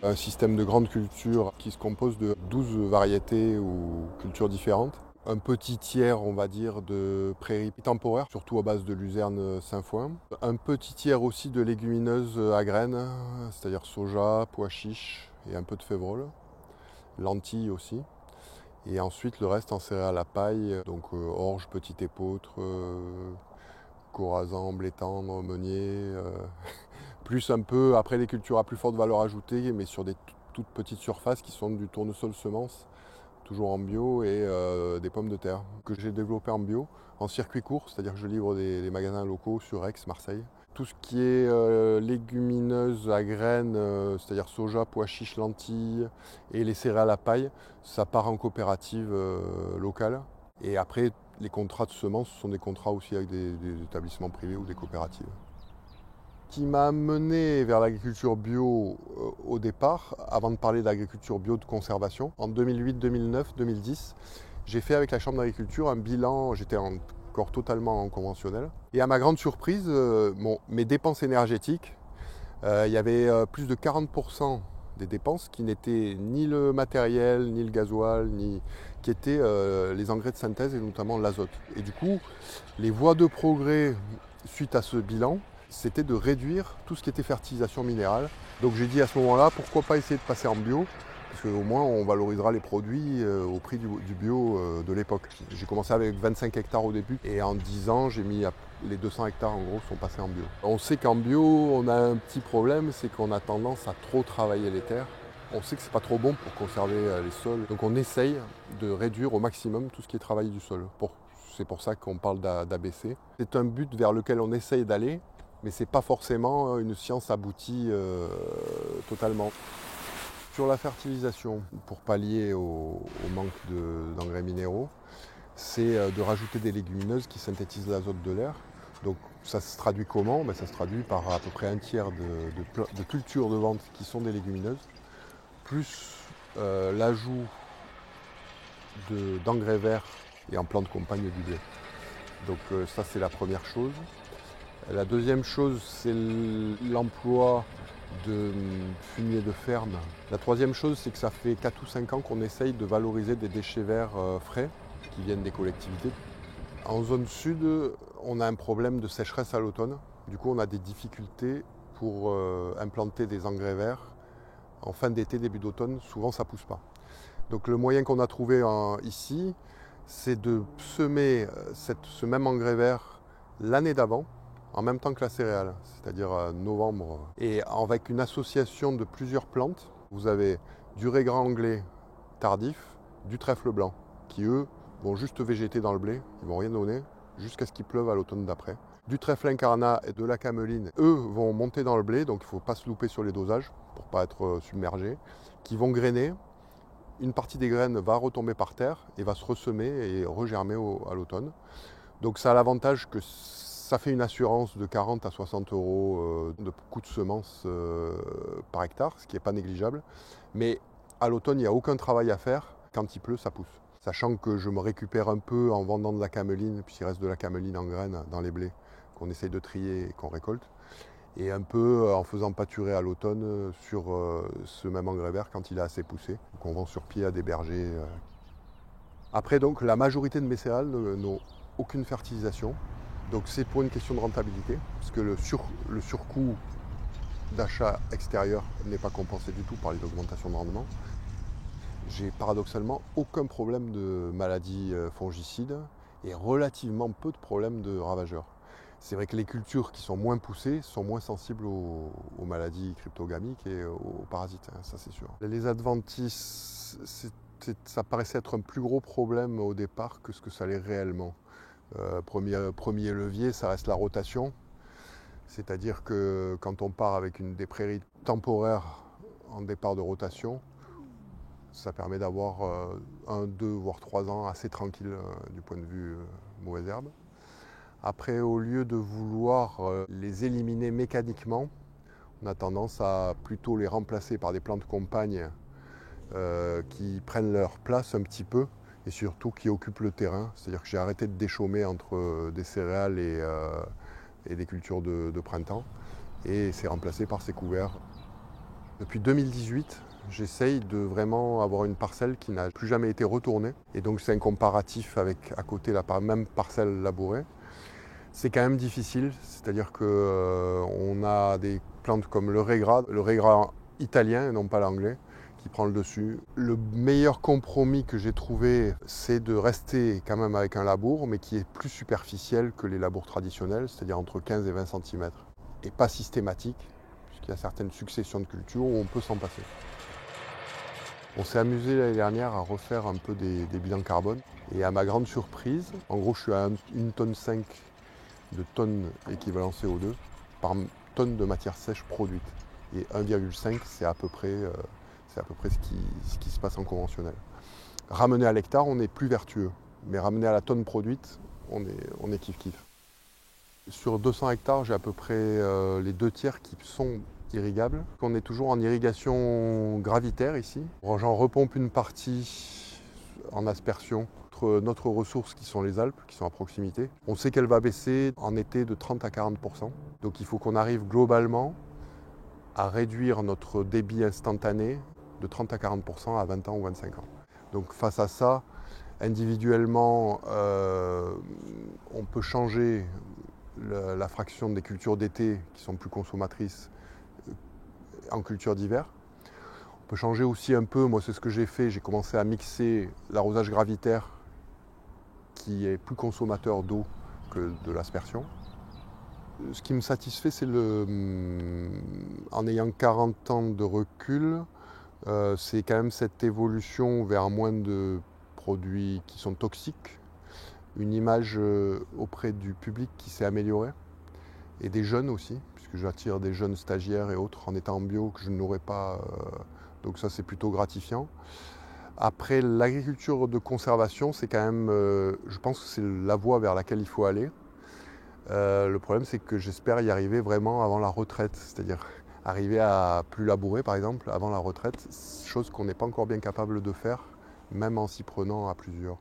Un système de grande culture qui se compose de 12 variétés ou cultures différentes. Un petit tiers, on va dire, de prairies temporaires, surtout à base de luzerne sainfoin. Un petit tiers aussi de légumineuses à graines, c'est-à-dire soja, pois chiches et un peu de févrole. Lentilles aussi. Et ensuite le reste en céréales à paille, donc orge, petit épeautre, corazan, blé tendre, meunier. Plus un peu, après les cultures à plus forte valeur ajoutée, mais sur des toutes petites surfaces qui sont du tournesol semence, toujours en bio, et des pommes de terre, que j'ai développé en bio, en circuit court, c'est-à-dire que je livre des magasins locaux sur Aix, Marseille. Tout ce qui est légumineuses à graines, c'est-à-dire soja, pois chiches, lentilles et les céréales à paille, ça part en coopérative locale. Et après, les contrats de semences sont des contrats aussi avec des établissements privés ou des coopératives. Qui m'a mené vers l'agriculture bio au départ, avant de parler d'agriculture bio de conservation. En 2008, 2009, 2010, j'ai fait avec la Chambre d'agriculture un bilan, j'étais encore totalement en conventionnel. Et à ma grande surprise, mes dépenses énergétiques, il y avait plus de 40% des dépenses qui n'étaient ni le matériel, ni le gasoil, qui étaient les engrais de synthèse et notamment l'azote. Et du coup, les voies de progrès suite à ce bilan, c'était de réduire tout ce qui était fertilisation minérale. Donc j'ai dit à ce moment-là, pourquoi pas essayer de passer en bio, parce qu'au moins on valorisera les produits au prix du bio de l'époque. J'ai commencé avec 25 hectares au début, et en 10 ans, j'ai mis les 200 hectares en gros sont passés en bio. On sait qu'en bio, on a un petit problème, c'est qu'on a tendance à trop travailler les terres. On sait que c'est pas trop bon pour conserver les sols, donc on essaye de réduire au maximum tout ce qui est travail du sol. C'est pour ça qu'on parle d'ABC. C'est un but vers lequel on essaye d'aller, mais ce n'est pas forcément une science aboutie totalement. Sur la fertilisation, pour pallier au manque d'engrais minéraux, c'est de rajouter des légumineuses qui synthétisent l'azote de l'air. Donc ça se traduit comment? Ça se traduit par à peu près un tiers de cultures de vente qui sont des légumineuses, plus l'ajout d'engrais verts et en plante compagne du blé. Donc ça c'est la première chose. La deuxième chose, c'est l'emploi de fumier de ferme. La troisième chose, c'est que ça fait 4 ou 5 ans qu'on essaye de valoriser des déchets verts frais qui viennent des collectivités. En zone sud, on a un problème de sécheresse à l'automne. Du coup, on a des difficultés pour implanter des engrais verts. En fin d'été, début d'automne, souvent ça ne pousse pas. Donc le moyen qu'on a trouvé ici, c'est de semer ce même engrais vert l'année d'avant, en même temps que la céréale, c'est-à-dire novembre. Et avec une association de plusieurs plantes, vous avez du raisin anglais tardif, du trèfle blanc, qui eux vont juste végéter dans le blé, ils vont rien donner, jusqu'à ce qu'il pleuve à l'automne d'après. Du trèfle incarnat et de la cameline, eux vont monter dans le blé, donc il ne faut pas se louper sur les dosages pour ne pas être submergé, qui vont grainer. Une partie des graines va retomber par terre et va se ressemer et regermer à l'automne. Donc ça a l'avantage que ça fait une assurance de 40 à 60 euros de coût de semence par hectare, ce qui n'est pas négligeable. Mais à l'automne, il n'y a aucun travail à faire. Quand il pleut, ça pousse. Sachant que je me récupère un peu en vendant de la cameline, puisqu'il reste de la cameline en graines dans les blés qu'on essaye de trier et qu'on récolte. Et un peu en faisant pâturer à l'automne sur ce même engrais vert quand il est assez poussé, qu'on vend sur pied à des bergers. Après, donc, la majorité de mes céréales n'ont aucune fertilisation. Donc c'est pour une question de rentabilité, parce que le surcoût d'achat extérieur n'est pas compensé du tout par les augmentations de rendement. J'ai paradoxalement aucun problème de maladies fongicides et relativement peu de problèmes de ravageurs. C'est vrai que les cultures qui sont moins poussées sont moins sensibles aux maladies cryptogamiques et aux parasites, hein, ça c'est sûr. Les adventices, ça paraissait être un plus gros problème au départ que ce que ça l'est réellement. Premier levier, ça reste la rotation. C'est-à-dire que quand on part avec des prairies temporaires en départ de rotation, ça permet d'avoir 1, 2, voire 3 ans assez tranquille du point de vue mauvaise herbe. Après, au lieu de vouloir les éliminer mécaniquement, On a tendance à plutôt les remplacer par des plantes compagnes qui prennent leur place un petit peu et surtout qui occupent le terrain. C'est-à-dire que j'ai arrêté de déchaumer entre des céréales et des cultures de printemps et c'est remplacé par ces couverts. Depuis 2018, j'essaye de vraiment avoir une parcelle qui n'a plus jamais été retournée. Et donc c'est un comparatif avec à côté la même parcelle labourée. C'est quand même difficile, c'est-à-dire qu'on a des plantes comme le régras italien et non pas l'anglais, qui prend le dessus. Le meilleur compromis que j'ai trouvé, c'est de rester quand même avec un labour, mais qui est plus superficiel que les labours traditionnels, c'est-à-dire entre 15 et 20 cm, et pas systématique, puisqu'il y a certaines successions de cultures où on peut s'en passer. On s'est amusé l'année dernière à refaire un peu des bilans carbone, et à ma grande surprise, en gros je suis à 1,5 tonne de tonnes équivalent CO2 par tonne de matière sèche produite. Et 1,5 c'est à peu près, ce qui se passe en conventionnel. Ramené à l'hectare, on est plus vertueux, mais ramené à la tonne produite, on est kiff-kiff. Sur 200 hectares, j'ai à peu près les 2/3 qui sont irrigables. On est toujours en irrigation gravitaire ici. J'en repompe une partie en aspersion. Notre ressource qui sont les Alpes, qui sont à proximité. On sait qu'elle va baisser en été de 30 à 40%. Donc il faut qu'on arrive globalement à réduire notre débit instantané de 30 à 40% à 20 ans ou 25 ans. Donc face à ça, individuellement, on peut changer la fraction des cultures d'été qui sont plus consommatrices en culture d'hiver. On peut changer aussi un peu, moi c'est ce que j'ai fait, j'ai commencé à mixer l'arrosage gravitaire qui est plus consommateur d'eau que de l'aspersion. Ce qui me satisfait, c'est en ayant 40 ans de recul, c'est quand même cette évolution vers moins de produits qui sont toxiques, une image auprès du public qui s'est améliorée, et des jeunes aussi, puisque j'attire des jeunes stagiaires et autres en étant en bio que je n'aurais pas, donc ça c'est plutôt gratifiant. Après, l'agriculture de conservation, c'est quand même, je pense que c'est la voie vers laquelle il faut aller. Le problème, c'est que j'espère y arriver vraiment avant la retraite, c'est-à-dire arriver à plus labourer, par exemple, avant la retraite, chose qu'on n'est pas encore bien capable de faire, même en s'y prenant à plusieurs.